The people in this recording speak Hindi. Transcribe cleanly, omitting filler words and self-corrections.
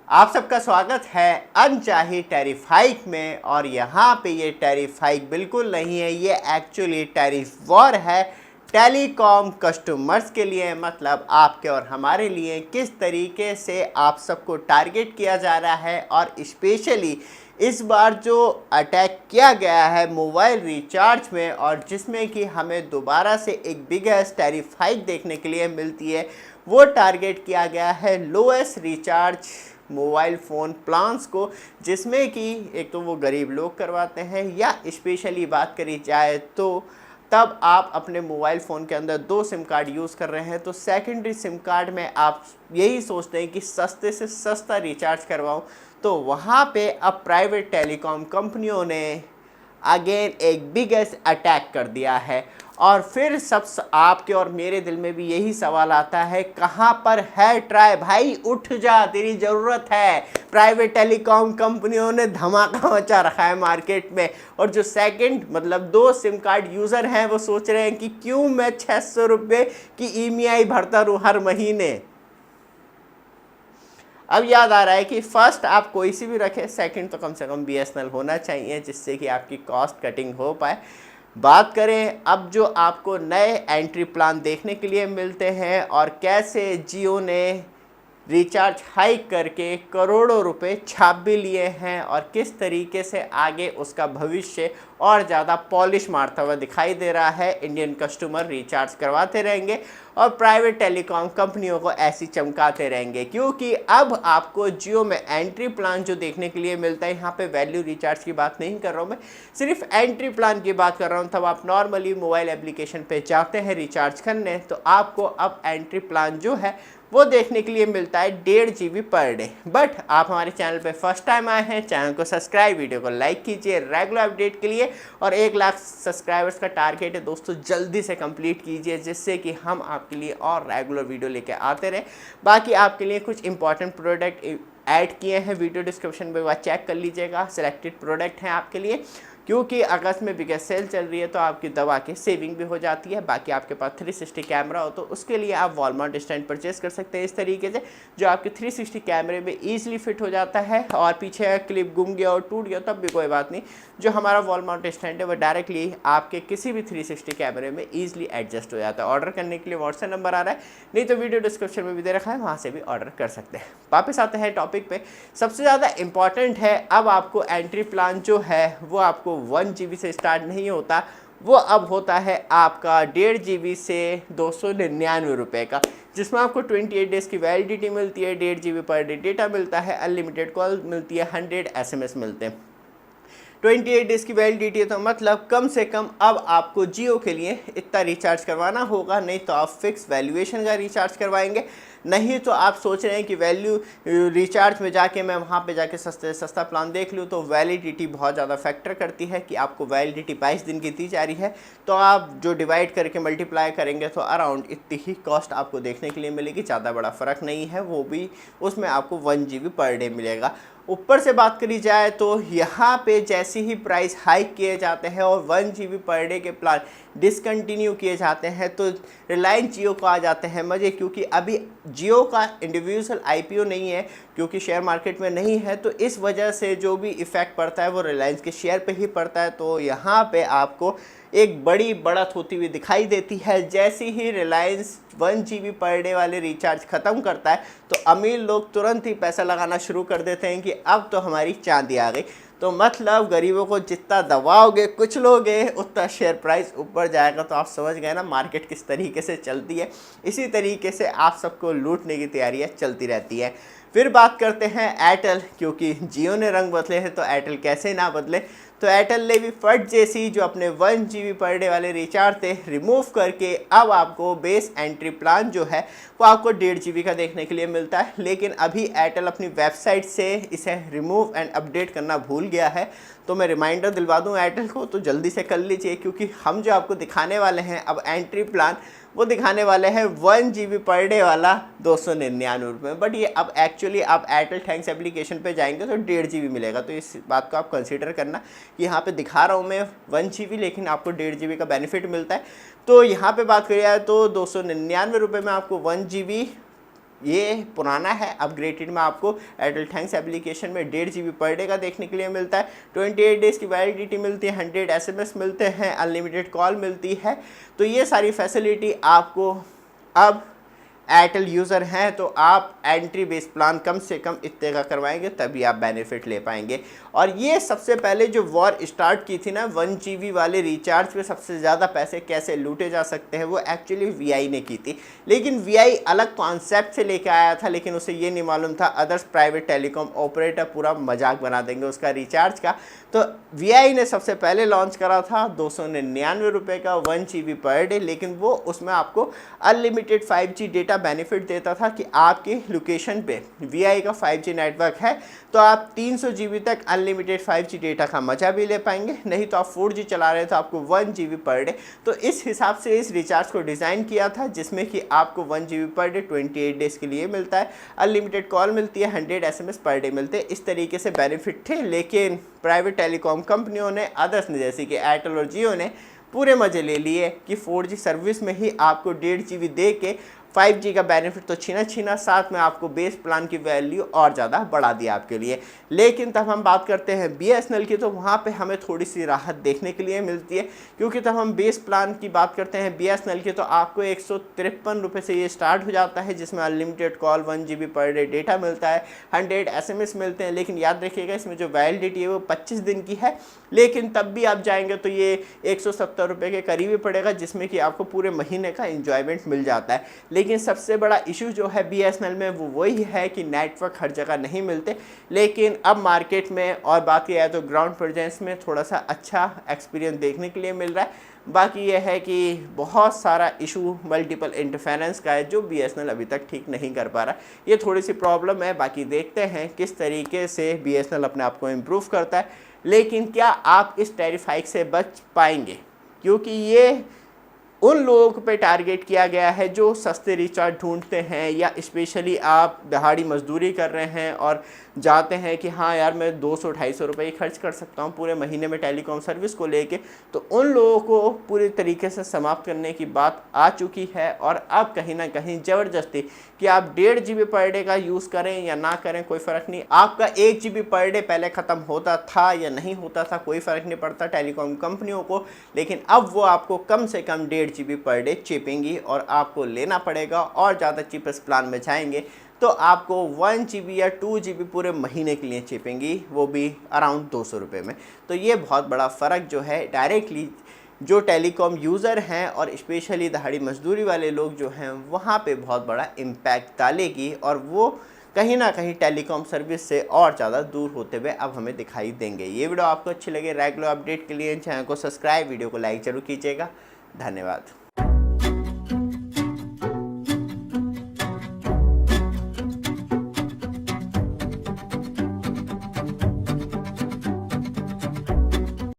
आप सबका स्वागत है अनचाही टैरिफ हाइक में। और यहाँ पे ये टैरिफ हाइक बिल्कुल नहीं है, ये एक्चुअली टैरिफ वॉर है टेलीकॉम कस्टमर्स के लिए, मतलब आपके और हमारे लिए। किस तरीके से आप सबको टारगेट किया जा रहा है और स्पेशली इस बार जो अटैक किया गया है मोबाइल रिचार्ज में, और जिसमें कि हमें दोबारा से एक बिगेस्ट टैरिफ हाइक देखने के लिए मिलती है, वो टारगेट किया गया है lowest recharge mobile phone plans को, जिसमें कि एक तो वो गरीब लोग करवाते हैं, या स्पेशली बात करी जाए तो तब आप अपने मोबाइल फ़ोन के अंदर 2 सिम कार्ड यूज़ कर रहे हैं तो सेकेंडरी सिम कार्ड में आप यही सोचते हैं कि सस्ते से सस्ता रिचार्ज करवाऊं, तो वहाँ पे अब प्राइवेट टेलीकॉम कंपनियों ने अगेन एक बिगेस्ट अटैक कर दिया है। और फिर सब आपके और मेरे दिल में भी यही सवाल आता है, कहाँ पर है ट्राई भाई, उठ जा, तेरी ज़रूरत है। प्राइवेट टेलीकॉम कंपनियों ने धमाका मचा रखा है मार्केट में, और जो सेकंड मतलब 2 सिम कार्ड यूज़र हैं वो सोच रहे हैं कि क्यों मैं 600 रुपये की EMI भरता रहूँ हर महीने। अब याद आ रहा है कि फर्स्ट आप कोई सी भी रखें, सेकंड तो कम से कम BSNL होना चाहिए, जिससे कि आपकी कॉस्ट कटिंग हो पाए। बात करें अब जो आपको नए एंट्री प्लान देखने के लिए मिलते हैं और कैसे जियो ने रिचार्ज हाइक करके करोड़ों रुपए छाप भी लिए हैं, और किस तरीके से आगे उसका भविष्य और ज़्यादा पॉलिश मारता हुआ दिखाई दे रहा है। इंडियन कस्टमर रिचार्ज करवाते रहेंगे और प्राइवेट टेलीकॉम कंपनियों को ऐसी चमकाते रहेंगे, क्योंकि अब आपको जियो में एंट्री प्लान जो देखने के लिए मिलता है, यहाँ पे वैल्यू रिचार्ज की बात नहीं कर रहा हूँ मैं, सिर्फ एंट्री प्लान की बात कर रहा हूँ। तब आप नॉर्मली मोबाइल एप्लीकेशन पे जाते हैं रिचार्ज करने, तो आपको अब एंट्री प्लान जो है वो देखने के लिए मिलता है 1.5 GB पर डे। बट आप हमारे चैनल पे फर्स्ट टाइम आए हैं, चैनल को सब्सक्राइब, वीडियो को लाइक कीजिए रेगुलर अपडेट के लिए। और 1 लाख सब्सक्राइबर्स का टारगेट है दोस्तों, जल्दी से कंप्लीट कीजिए, जिससे कि हम आपके लिए और रेगुलर वीडियो लेके आते रहें। बाकी आपके लिए कुछ इंपॉर्टेंट प्रोडक्ट ऐड किए हैं वीडियो डिस्क्रिप्शन में, वह चेक कर लीजिएगा। सिलेक्टेड प्रोडक्ट हैं आपके लिए, क्योंकि अगस्त में बिगेस्ट सेल चल रही है तो आपकी दवा की सेविंग भी हो जाती है। बाकी आपके पास 360 कैमरा हो तो उसके लिए आप वॉलमार्ट स्टैंड परचेस कर सकते हैं इस तरीके से, जो आपके 360 कैमरे में ईजिली फिट हो जाता है। और पीछे क्लिप गुम गया और टूट गया तब भी कोई बात नहीं, जो हमारा वॉलमार्ट स्टैंड है वो डायरेक्टली आपके किसी भी 360 कैमरे में ईजिली एडजस्ट हो जाता है। ऑर्डर करने के लिए व्हाट्सएप नंबर आ रहा है, नहीं तो वीडियो डिस्क्रिप्शन में भी दे रखा है, वहाँ से भी ऑर्डर कर सकते हैं। वापस आते हैं टॉपिक पे। सबसे ज़्यादा इंपॉर्टेंट है, अब आपको एंट्री प्लान जो है वो आपको 1 GB से स्टार्ट नहीं होता, वो अब होता है आपका 1.5 GB से 299 रुपये का, जिसमें आपको 28 डेज़ की वैलिडिटी मिलती है, 1.5 GB पर डे डेटा मिलता है, अनलिमिटेड कॉल मिलती है, 100 SMS मिलते हैं। 28 डेज़ की वैलिडिटी है, तो मतलब कम से कम अब आपको जियो के लिए इतना रिचार्ज करवाना होगा, नहीं तो आप फिक्स वैल्यूएशन का रिचार्ज करवाएंगे। नहीं तो आप सोच रहे हैं कि वैल्यू रिचार्ज में जाके मैं वहाँ पे जाके सस्ते से सस्ता प्लान देख लूँ, तो वैलिडिटी बहुत ज़्यादा फैक्टर करती है कि आपको वैलिडिटी 22 दिन की दी जा रही है, तो आप जो डिवाइड करके मल्टीप्लाई करेंगे तो अराउंड इतनी ही कॉस्ट आपको देखने के लिए मिलेगी। ज़्यादा बड़ा फ़र्क नहीं है, वो भी उसमें आपको 1 GB पर डे मिलेगा। ऊपर से बात करी जाए तो यहाँ पे जैसे ही प्राइस हाइक किए जाते हैं और 1 GB पर डे के प्लान डिसकंटिन्यू किए जाते हैं, तो रिलायंस जियो को आ जाते हैं मज़े, क्योंकि अभी जियो का इंडिविजुअल IPO नहीं है, क्योंकि शेयर मार्केट में नहीं है, तो इस वजह से जो भी इफ़ेक्ट पड़ता है वो रिलायंस के शेयर पे ही पड़ता है। तो यहाँ पे आपको एक बड़ी बढ़त होती हुई दिखाई देती है। जैसे ही रिलायंस 1 GB पर डे वाले रिचार्ज ख़त्म करता है, तो अमीर लोग तुरंत ही पैसा लगाना शुरू कर देते हैं कि अब तो हमारी चांदी आ गई। तो मतलब गरीबों को जितना दबाओगे कुछ लोगे, उतना शेयर प्राइस ऊपर जाएगा। तो आप समझ गए ना मार्केट किस तरीके से चलती है। इसी तरीके से आप सबको लूटने की तैयारियां चलती रहती है। फिर बात करते हैं एयरटेल, क्योंकि जियो ने रंग बदले हैं तो एयरटेल कैसे ना बदले। तो एयरटेल ने भी फट जैसी जो अपने 1 GB पर डे वाले रिचार्ज थे रिमूव करके अब आपको बेस एंट्री प्लान जो है वो आपको 1.5 GB का देखने के लिए मिलता है। लेकिन अभी एयरटेल अपनी वेबसाइट से इसे रिमूव एंड अपडेट करना भूल गया है, तो मैं रिमाइंडर दिलवा दूँ एयरटेल को, तो जल्दी से कर लीजिए, क्योंकि हम जो आपको दिखाने वाले हैं अब एंट्री प्लान वो दिखाने वाले हैं 1 GB पर डे वाला 299 रुपये। बट ये अब एक्चुअली आप एयरटेल थैंक्स एप्लीकेशन पे जाएंगे तो 1.5 GB मिलेगा, तो इस बात को आप कंसीडर करना कि यहाँ पे दिखा रहा हूँ मैं 1 GB, लेकिन आपको 1.5 GB का बेनिफिट मिलता है। तो यहाँ पे बात करिए तो 299 रुपये में आपको 1 GB ये पुराना है। अपग्रेडेड में आपको एयरटेल थैंक्स एप्लीकेशन में 1.5 GB पर डे का देखने के लिए मिलता है, 28 डेज़ की वैलिडिटी मिलती है, 100 SMS मिलते हैं, अनलिमिटेड कॉल मिलती है। तो ये सारी फैसिलिटी आपको अब एयरटेल यूज़र हैं तो आप एंट्री बेस प्लान कम से कम इतने का करवाएंगे तभी आप बेनिफिट ले पाएंगे। और ये सबसे पहले जो वॉर स्टार्ट की थी ना 1 GB वाले रिचार्ज पे सबसे ज़्यादा पैसे कैसे लूटे जा सकते हैं, वो एक्चुअली वीआई ने की थी। लेकिन वीआई अलग कॉन्सेप्ट से लेके आया था, लेकिन उसे ये नहीं मालूम था अदर्स प्राइवेट टेलीकॉम ऑपरेटर पूरा मजाक बना देंगे उसका रिचार्ज का। तो वीआई ने सबसे पहले लॉन्च करा था 299 रुपये का 1 GB पर डे, लेकिन वो उसमें आपको अनलिमिटेड 5G डेटा बेनिफिट देता था कि आपकी लोकेशन पे वीआई का 5G नेटवर्क है तो आप 300 GB तक अनलिमिटेड 5G डेटा का मजा भी ले पाएंगे, नहीं तो आप 4G चला रहे तो आपको 1 GB पर डे। तो इस हिसाब से इस रिचार्ज को डिज़ाइन किया था जिसमें कि आपको 1 GB पर डे 28 डेज़ के लिए मिलता है, अनलिमिटेड कॉल मिलती है, 100 SMS पर डे मिलते हैं। इस तरीके से बेनिफिट थे, लेकिन प्राइवेट टेलीकॉम कंपनियों ने, अदर्स ने जैसे कि एयरटेल और जियो ने पूरे मज़े ले लिए कि 4G सर्विस में ही आपको 1.5 GB दे के 5G का बेनिफिट तो छीना, साथ में आपको बेस प्लान की वैल्यू और ज़्यादा बढ़ा दिया आपके लिए। लेकिन तब हम बात करते हैं BSNL की, तो वहाँ पे हमें थोड़ी सी राहत देखने के लिए मिलती है, क्योंकि तब हम बेस प्लान की बात करते हैं BSNL की तो आपको 153 रुपये से ये स्टार्ट हो जाता है, जिसमें unlimited call, 1 GB per day data मिलता है, 100 SMS मिलते हैं। लेकिन याद रखिएगा इसमें जो वैलिडिटी है वो 25 दिन की है, लेकिन तब भी आप जाएंगे तो ये 170 रुपये के करीब ही पड़ेगा, जिसमें कि आपको पूरे महीने का इंजॉयमेंट मिल जाता है। लेकिन सबसे बड़ा इशू जो है BSNL में वो वही है कि नेटवर्क हर जगह नहीं मिलते, लेकिन अब मार्केट में और बात किया जाए तो ग्राउंड प्रेजेंस में थोड़ा सा अच्छा एक्सपीरियंस देखने के लिए मिल रहा है। बाकी ये है कि बहुत सारा इशू मल्टीपल इंटरफेरेंस का है जो BSNL अभी तक ठीक नहीं कर पा रहा, ये थोड़ी सी प्रॉब्लम है। बाकी देखते हैं किस तरीके से BSNL अपने आप को इम्प्रूव करता है, लेकिन क्या आप इस टैरिफ हाइक से बच पाएंगे, क्योंकि ये उन लोगों पे टारगेट किया गया है जो सस्ते रिचार्ज ढूंढते हैं, या स्पेशली आप दिहाड़ी मजदूरी कर रहे हैं और जाते हैं कि हाँ यार मैं 200-250 रुपये खर्च कर सकता हूँ पूरे महीने में टेलीकॉम सर्विस को लेके। तो उन लोगों को पूरी तरीके से समाप्त करने की बात आ चुकी है, और अब कहीं ना कहीं ज़बरदस्ती कि आप 1.5 GB पर डे का यूज़ करें या ना करें कोई फ़र्क नहीं, आपका 1 GB पर डे पहले ख़त्म होता था या नहीं होता था कोई फ़र्क नहीं पड़ता टेलीकॉम कंपनियों को, लेकिन अब वो आपको कम से कम 1.5 GB पर डे चिपेंगी और आपको लेना पड़ेगा। और ज़्यादा चीपेस्ट प्लान में जाएंगे तो आपको 1 GB या 2 GB पूरे महीने के लिए चिपेंगी, वो भी अराउंड 200 रुपये में। तो ये बहुत बड़ा फ़र्क जो है डायरेक्टली जो टेलीकॉम यूज़र हैं और स्पेशली दिहाड़ी मजदूरी वाले लोग जो हैं वहाँ पे बहुत बड़ा इम्पैक्ट डालेगी, और वो कहीं ना कहीं टेलीकॉम सर्विस से और ज़्यादा दूर होते हुए अब हमें दिखाई देंगे। ये वीडियो आपको अच्छी लगे, रेगुलर अपडेट के लिए चैनल को सब्सक्राइब, वीडियो को लाइक ज़रूर कीजिएगा। धन्यवाद।